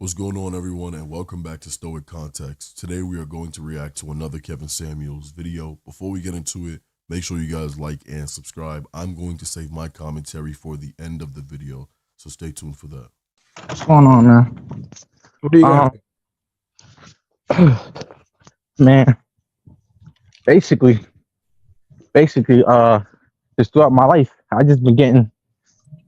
What's going on, everyone, and welcome back to Stoic Context. Today we are going to react to another Kevin Samuels video. Before we get into it, make sure you guys like and subscribe. I'm going to save my commentary for the end of the video, so stay tuned for that. What's going on, man? What do you got? Man, basically, just throughout my life, I just been getting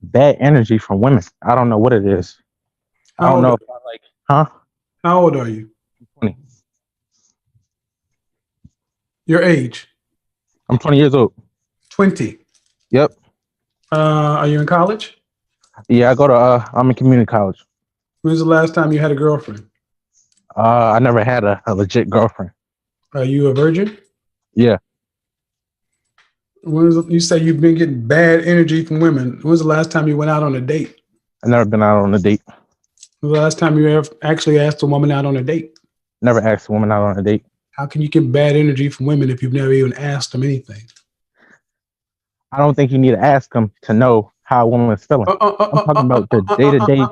bad energy from women. I don't know what it is. I don't know if I like, huh? How old are you? 20. Your age? I'm 20 years old. 20. Yep. Are you in college? Yeah, I'm in community college. When's the last time you had a girlfriend? I never had a legit girlfriend. Are you a virgin? Yeah. You say you've been getting bad energy from women. When's the last time you went out on a date? I never been out on a date. When's the last time you ever actually asked a woman out on a date? Never asked a woman out on a date. How can you get bad energy from women if you've never even asked them anything? I don't think you need to ask them to know how a woman is feeling. I'm talking about the day-to-day.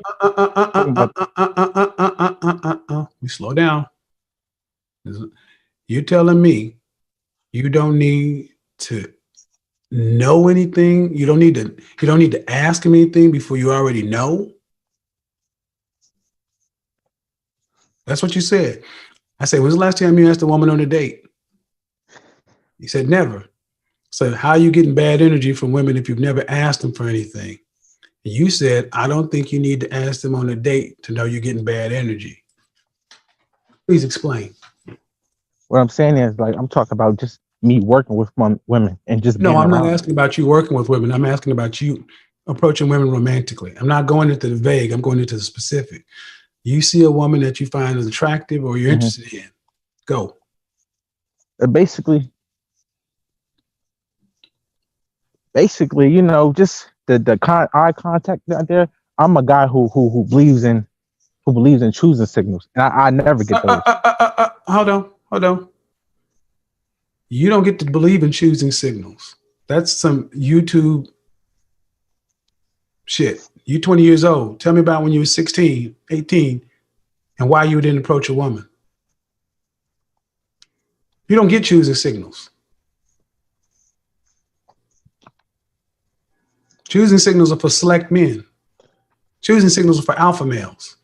We slow down. You're telling me you don't need to know anything. You don't need to ask him anything before you already know. That's what you said. I said, when's the last time you asked a woman on a date? You said never. So how are you getting bad energy from women if you've never asked them for anything? And you said, I don't think you need to ask them on a date to know you're getting bad energy. Please explain. What I'm saying is, like, I'm talking about just me working with women and just No, being I'm around. not asking about you working with women. I'm asking about you approaching women romantically. I'm not going into the vague. I'm going into the specific. You see a woman that you find is attractive or you're interested in. Go. Basically, you know, just the eye contact out there. I'm a guy who believes in choosing signals, and I never get those. Hold on. You don't get to believe in choosing signals. That's some YouTube shit. You 20 years old. Tell me about when you were 16, 18, and why you didn't approach a woman. You don't get choosing signals. Choosing signals are for select men. Choosing signals are for alpha males.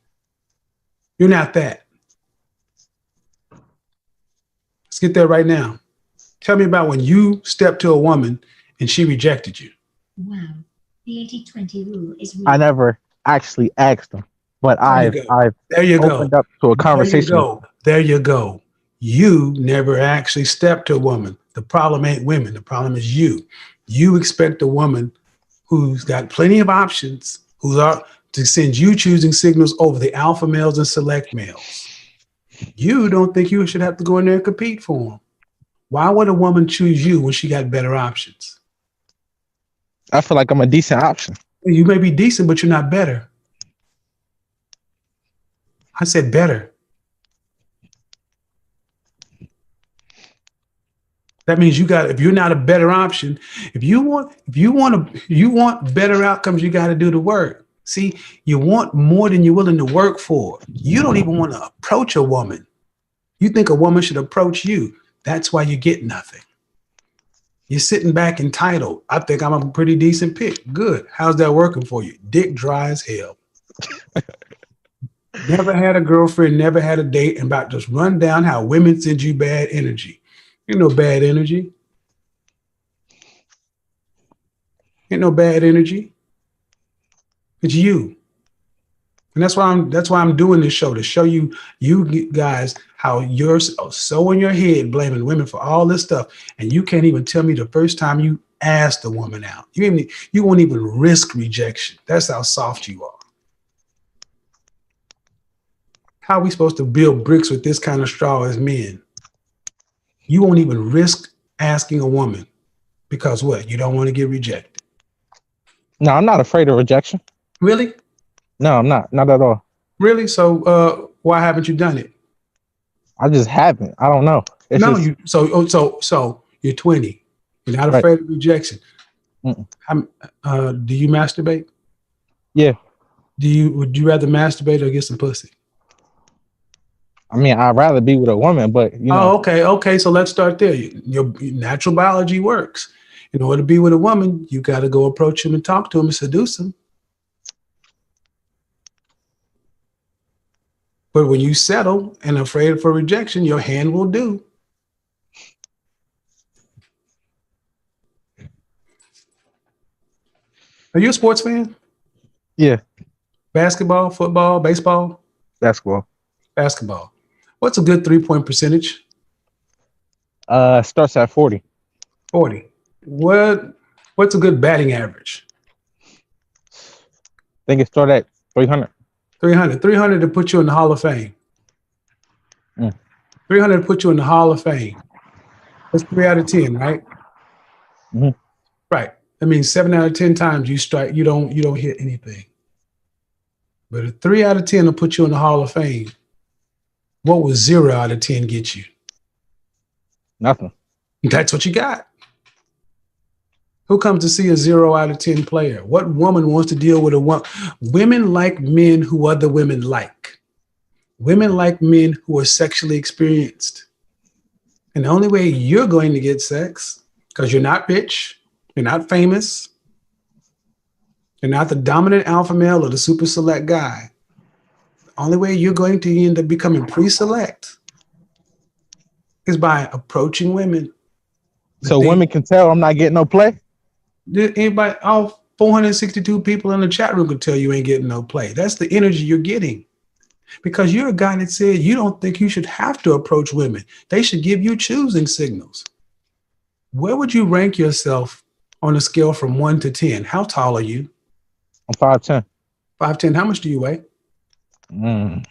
You're not that. Let's get there right now. Tell me about when you stepped to a woman and she rejected you. Wow. The 80-20 rule is real. I never actually asked them, but I've opened up to a conversation. There you go. You never actually stepped to a woman. The problem ain't women. The problem is you. You expect a woman who's got plenty of options, to send you choosing signals over the alpha males and select males. You don't think you should have to go in there and compete for them. Why would a woman choose you when she got better options? I feel like I'm a decent option. You may be decent, but you're not better. I said better. That means if you're not a better option, if you want better outcomes, you got to do the work. See, you want more than you're willing to work for. You don't even want to approach a woman. You think a woman should approach you. That's why you get nothing. You're sitting back entitled. I think I'm a pretty decent pick. Good. How's that working for you? Dick dry as hell. Never had a girlfriend, never had a date, and about just run down how women send you bad energy. Ain't no bad energy. Ain't no bad energy. It's you. And that's why I'm doing this show, to show you guys how you're so in your head blaming women for all this stuff, and you can't even tell me the first time you asked a woman out. You won't even risk rejection. That's how soft you are. How are we supposed to build bricks with this kind of straw as men? You won't even risk asking a woman because what? You don't want to get rejected. No, I'm not afraid of rejection. Really? No, I'm not. Not at all. Really? So why haven't you done it? I just haven't. I don't know. So you're 20. You're not afraid of rejection. Do you masturbate? Yeah. Would you rather masturbate or get some pussy? I mean, I'd rather be with a woman, but you know, Oh, okay. Okay. So let's start there. Your natural biology works. In order to be with a woman, you got to go approach him and talk to him and seduce him. But when you settle and afraid for rejection, your hand will do. Are you a sports fan? yeah, Basketball, football, baseball? basketball. Basketball. What's a good 3-point percentage? Starts at 40. 40. What's a good batting average? I think it started at 300. 300. 300 to put you in the Hall of Fame. 300 to put you in the Hall of Fame. That's 3 out of 10, right? Mhm. Right. That means 7 out of 10 times you strike, you don't hit anything. But a 3 out of 10 will put you in the Hall of Fame. What would 0 out of 10 get you? Nothing. That's what you got. Who comes to see a 0 out of 10 player? What woman wants to deal with a woman? Women like men who other women like. Women like men who are sexually experienced. And the only way you're going to get sex, because you're not rich, you're not famous, you're not the dominant alpha male or the super select guy. The only way you're going to end up becoming pre-select is by approaching women. So women can tell I'm not getting no play. Anybody, all 462 people in the chat room can tell you ain't getting no play. That's the energy you're getting. Because you're a guy that said you don't think you should have to approach women. They should give you choosing signals. Where would you rank yourself on a scale from 1 to 10? How tall are you? I'm 5'10". 5'10". How much do you weigh? I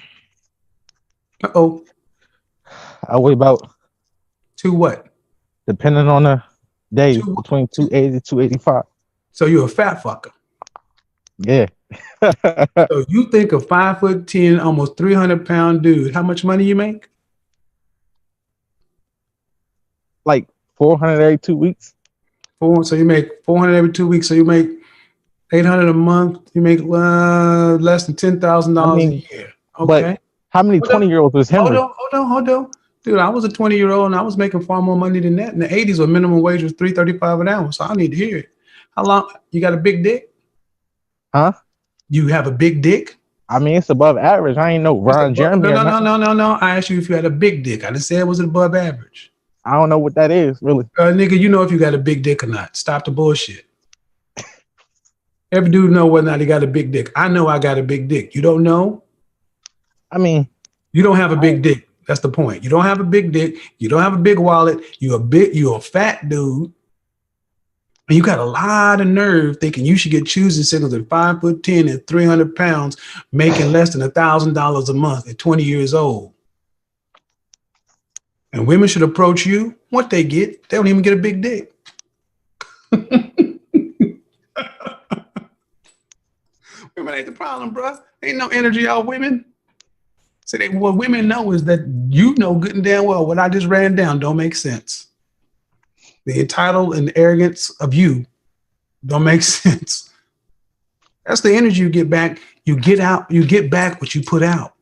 Uh-oh. weigh about, To what? depending on the day, Two- between 280 285. So you're a fat fucker. Yeah. So you think a 5'10", almost 300-pound dude, how much money you make? Like 400 every 2 weeks. So you make 400 every 2 weeks. So you make 800 a month. You make less than $10,000 I mean, a year. Okay. But how many 20-year-olds is Hold Henry? on. Dude, I was a 20-year-old and I was making far more money than that. In the 80s, where minimum wage was $3.35 an hour. So I need to hear it. How long? You got a big dick? Huh? You have a big dick? I mean, it's above average. I ain't no Ron Jeremy. No. I asked you if you had a big dick. I didn't say it was above average. I don't know what that is, really. Nigga, you know if you got a big dick or not. Stop the bullshit. Every dude know whether or not he got a big dick. I know I got a big dick. You don't know? I mean, you don't have a big dick. That's the point. You don't have a big dick. You don't have a big wallet. You're a fat dude. And you got a lot of nerve thinking you should get choosing signals at 5'10" and 300 pounds, making less than $1,000 a month at 20 years old. And women should approach you. What they get, they don't even get a big dick. Women ain't the problem, bro. Ain't no energy out women. So what women know is that you know good and damn well what I just ran down don't make sense. The entitled and arrogance of you don't make sense. That's the energy you get back. You get back what you put out.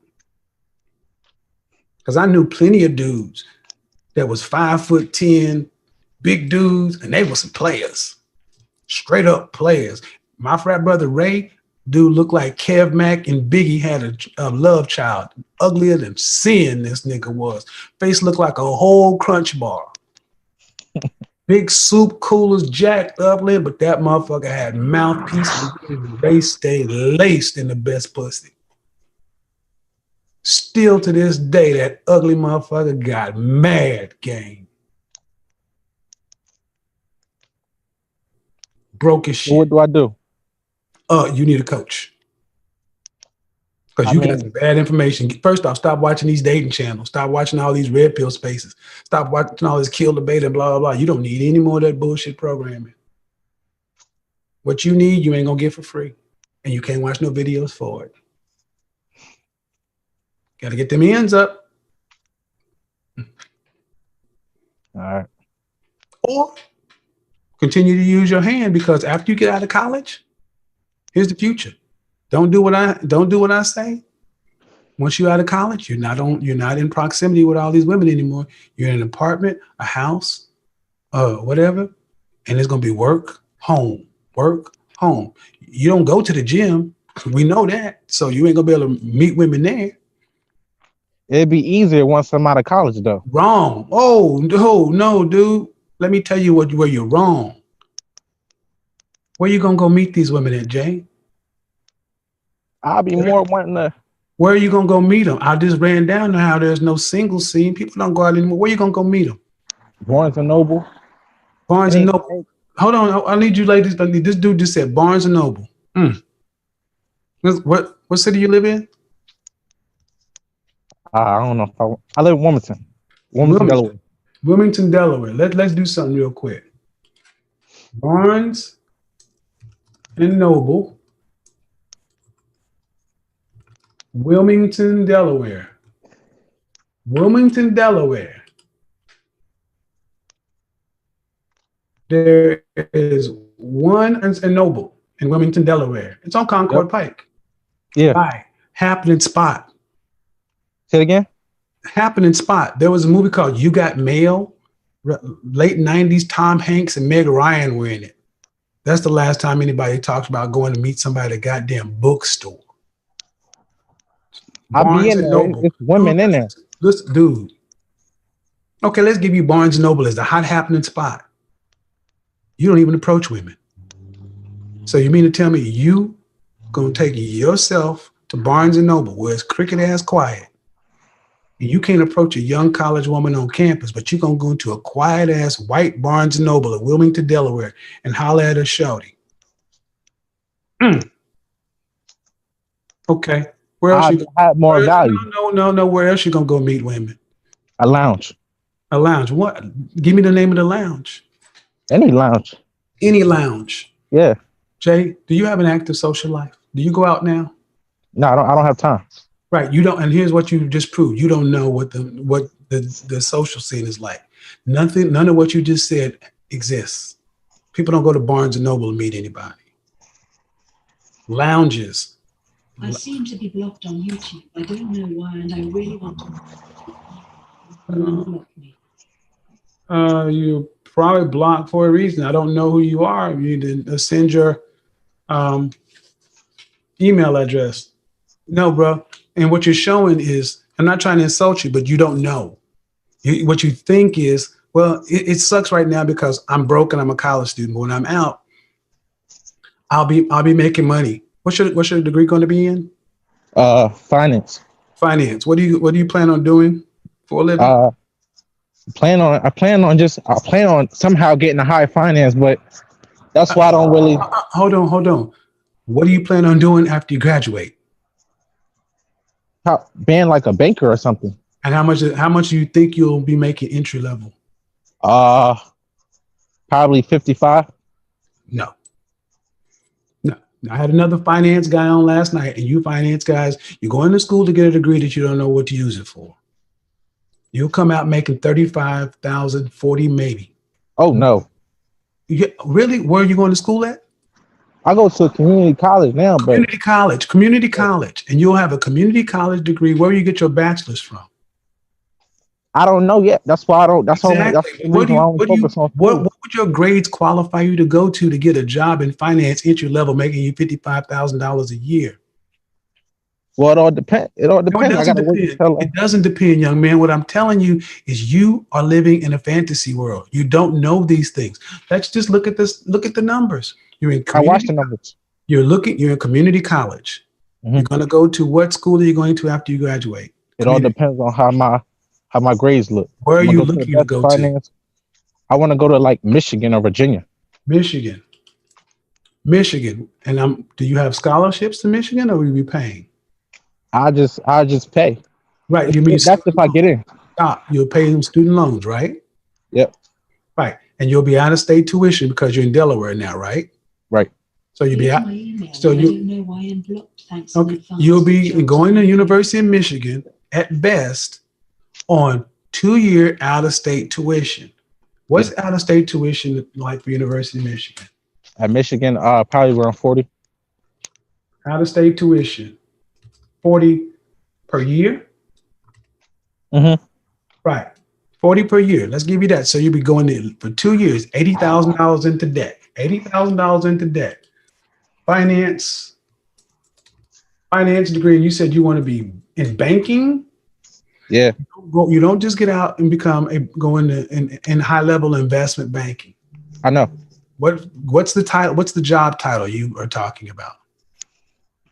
Because I knew plenty of dudes that was 5'10", big dudes, and they were some players. Straight up players. My frat brother Ray, dude looked like Kev Mack and Biggie had a love child. Uglier than sin this nigga was. Face looked like a whole Crunch bar. Big soup coolers jacked up, but that motherfucker had mouthpieces and they stayed laced in the best pussy. Still to this day, that ugly motherfucker got mad game. Broke his shit. So what do I do? You need a coach. Because you got some bad information. First off, stop watching these dating channels. Stop watching all these red pill spaces. Stop watching all this kill debate and blah, blah, blah. You don't need any more of that bullshit programming. What you need, you ain't going to get for free. And you can't watch no videos for it. Got to get them ends up. All right. Or continue to use your hand, because after you get out of college, here's the future. Don't do what I say. Once you're out of college, you're not in proximity with all these women anymore. You're in an apartment, a house, whatever, and it's gonna be work, home, work, home. You don't go to the gym. We know that. So you ain't gonna be able to meet women there. It'd be easier once I'm out of college, though. Wrong. Oh, no, dude. Let me tell you where you're wrong. Where you gonna go meet these women at, Jay? I'll be more wanting to. Where are you gonna go meet them? I just ran down to how there's no single scene. People don't go out anymore. Where you gonna go meet them? Barnes and Noble. Barnes and Noble. Hold on, I need you ladies. This dude just said Barnes and Noble. What city you live in? I don't know. I live in Wilmington, Delaware. Wilmington, Delaware. Let's do something real quick. Barnes and Noble, Wilmington, Delaware. Wilmington, Delaware. There is one and Noble in Wilmington, Delaware. It's on Concord Pike. Yeah. Right. Happening spot. Say it again. Happening spot. There was a movie called You Got Mail. Late 90s, Tom Hanks and Meg Ryan were in it. That's the last time anybody talks about going to meet somebody at a goddamn bookstore. I'll be in there. It's women in there. Listen, dude. Okay, let's give you Barnes & Noble as the hot happening spot. You don't even approach women. So you mean to tell me you gonna take yourself to Barnes & Noble where it's cricket ass quiet, and you can't approach a young college woman on campus, but you're gonna go into a quiet ass white Barnes & Noble at Wilmington, Delaware and holler at a shawty? Okay. Where else you have more value? No. Where else you gonna go meet women? A lounge. A lounge. What? Give me the name of the lounge. Any lounge. Any lounge. Yeah. Jay, do you have an active social life? Do you go out now? No, I don't have time. Right. You don't. And here's what you just proved. You don't know what the social scene is like. None of what you just said exists. People don't go to Barnes & Noble to meet anybody. Lounges. I seem to be blocked on YouTube. I don't know why, and I really want to unblock me. You probably blocked for a reason. I don't know who you are. You need to send your email address. No, bro. And what you're showing is, I'm not trying to insult you, but you don't know. What you think is, well, it sucks right now because I'm broke and I'm a college student. But when I'm out, I'll be making money. What's your degree going to be in? Finance. Finance. What do you plan on doing for a living? I plan on somehow getting a high finance, but that's why I don't really. Hold on. What do you plan on doing after you graduate? Being like a banker or something. And how much do you think you'll be making entry level? Probably 55. No. I had another finance guy on last night, and you finance guys, you're going to school to get a degree that you don't know what to use it for. You'll come out making 35,000, 40 maybe. Oh no. Really? Where are you going to school at? I go to a community college now, but community college, and you'll have a community college degree. Where you get your bachelor's from? I don't know yet. That's why I don't. That's exactly. What would your grades qualify you to go to get a job in finance entry level, making you $55,000 a year? Well, it all depends. It doesn't depend, young man. What I'm telling you is you are living in a fantasy world. You don't know these things. Let's just look at this. Look at the numbers. I watch the numbers. You're in community college. Mm-hmm. You're going to go to what school are you going to after you graduate? It all depends on how my grades look. Where are you looking to go to? I want to go to like Michigan or Virginia. Michigan. And do you have scholarships to Michigan, or will you be paying? I just pay. Right. You mean that's if I get in. You'll pay them student loans, right? Yep. Right. And you'll be out of state tuition because you're in Delaware now, right? Right. So you'll be out. So I don't know why I'm blocked. Thanks. Okay. You'll be going to University of Michigan at best on 2-year out-of-state tuition. What's out-of-state tuition like for University of Michigan? At Michigan, probably around 40. Out-of-state tuition, 40 per year. Mm-hmm. Right. 40 per year. Let's give you that. So you'll be going in for 2 years, $80,000 into debt. $80,000 into debt. Finance degree. And you said you want to be in banking. Yeah, You don't just get out and go in high level investment banking. I know. What's the title? What's the job title you are talking about?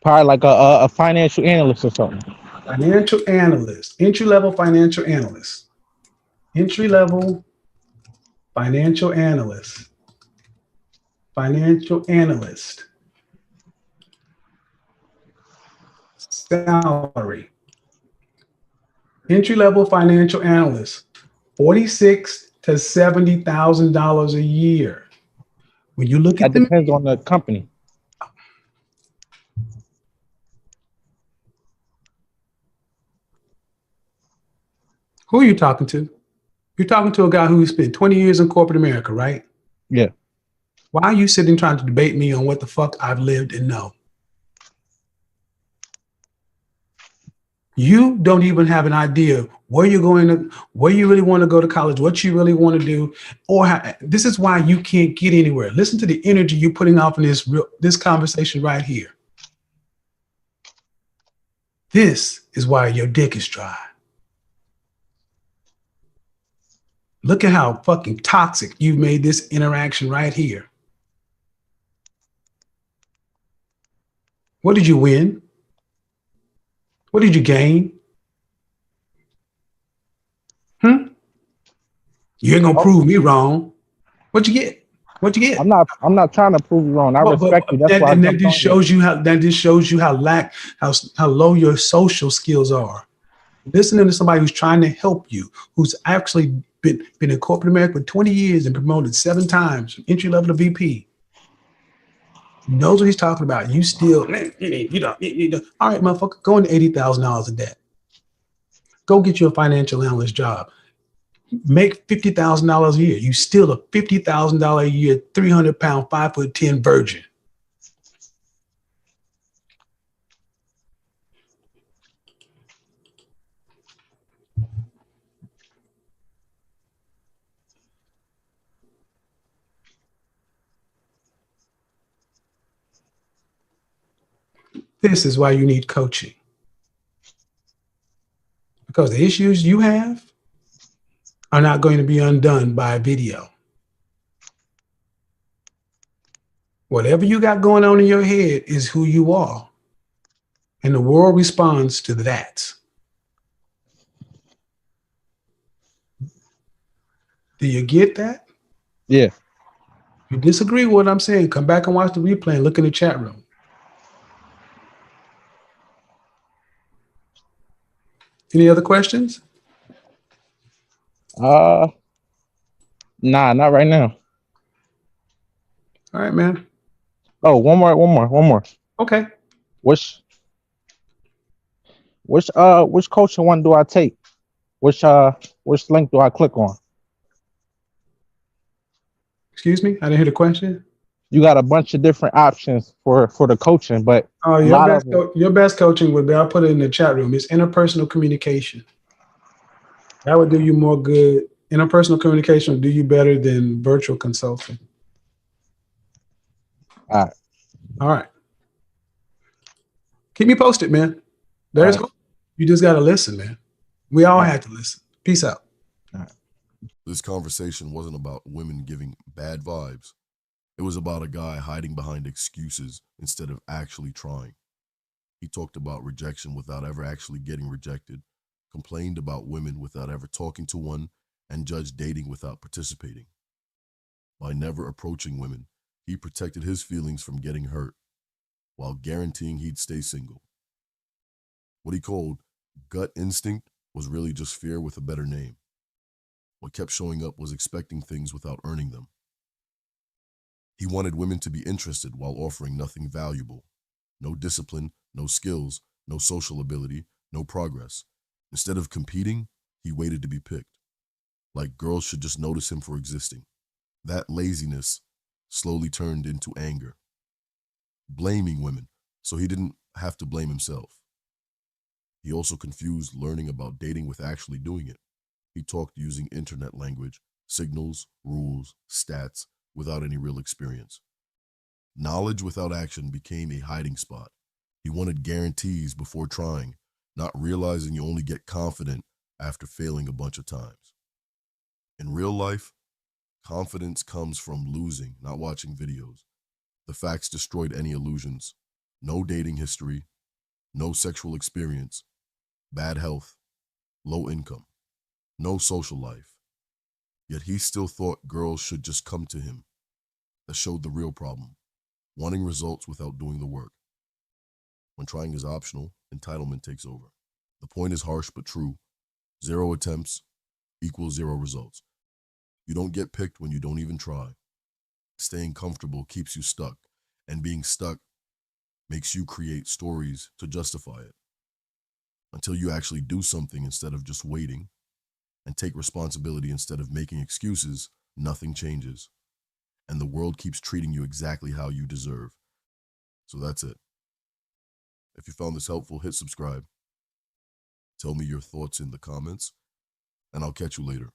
Probably like a financial analyst or something. Financial analyst, entry level financial analyst, entry level financial analyst, financial analyst. Salary, entry level financial analyst, $46,000 to $70,000 a year. When you look at That them, depends on the company. who are you talking to? You're talking to a guy who spent 20 years in corporate America, right? Yeah. Why are you sitting trying to debate me on what the fuck I've lived and know? You don't even have an idea where you really want to go to college, what you really want to do, or this is why you can't get anywhere. Listen to the energy you're putting off in this conversation right here. This is why your dick is dry. Look at how fucking toxic you've made this interaction right here. What did you win? What did you gain? You ain't gonna prove me wrong. What'd you get? What'd you get? I'm not trying to prove you wrong. I respect you. That's why I that just shows you how low your social skills are. Listening to somebody who's trying to help you, who's actually been in corporate America for 20 years and promoted 7 times from entry level to VP, knows what he's talking about. You still, you know, all right, motherfucker, go into $80,000 a debt. Go get you a financial analyst job. Make $50,000 a year. You still a $50,000 a year, 300-pound, 5'10" virgin. This is why you need coaching. Because the issues you have are not going to be undone by a video. Whatever you got going on in your head is who you are. And the world responds to that. Do you get that? Yeah. If you disagree with what I'm saying, come back and watch the replay and look in the chat room. Any other questions? Nah, not right now. All right, man. Oh, one more. Okay. Which coaching one do I take? Which link do I click on? Excuse me? I didn't hear the question. You got a bunch of different options for the coaching, but your best coaching would be, I'll put it in the chat room, it's interpersonal communication. That would do you more good. Interpersonal communication will do you better than virtual consulting. All right. Keep me posted, man. There's hope. You just got to listen, man. We all had to listen. Peace out. This conversation wasn't about women giving bad vibes. It was about a guy hiding behind excuses instead of actually trying. He talked about rejection without ever actually getting rejected, complained about women without ever talking to one, and judged dating without participating. By never approaching women, he protected his feelings from getting hurt, while guaranteeing he'd stay single. What he called gut instinct was really just fear with a better name. What kept showing up was expecting things without earning them. He wanted women to be interested while offering nothing valuable. No discipline, no skills, no social ability, no progress. Instead of competing, he waited to be picked. Like girls should just notice him for existing. That laziness slowly turned into anger. Blaming women so he didn't have to blame himself. He also confused learning about dating with actually doing it. He talked using internet language, signals, rules, stats, without any real experience. Knowledge without action became a hiding spot. He wanted guarantees before trying, not realizing you only get confident after failing a bunch of times. In real life, confidence comes from losing, not watching videos. The facts destroyed any illusions. No dating history, no sexual experience, bad health, low income, no social life. Yet he still thought girls should just come to him. That showed the real problem, wanting results without doing the work. When trying is optional, entitlement takes over. The point is harsh but true. 0 attempts equals 0 results. You don't get picked when you don't even try. Staying comfortable keeps you stuck, and being stuck makes you create stories to justify it. Until you actually do something instead of just waiting, and take responsibility instead of making excuses, nothing changes. And the world keeps treating you exactly how you deserve. So that's it. If you found this helpful, hit subscribe. Tell me your thoughts in the comments, and I'll catch you later.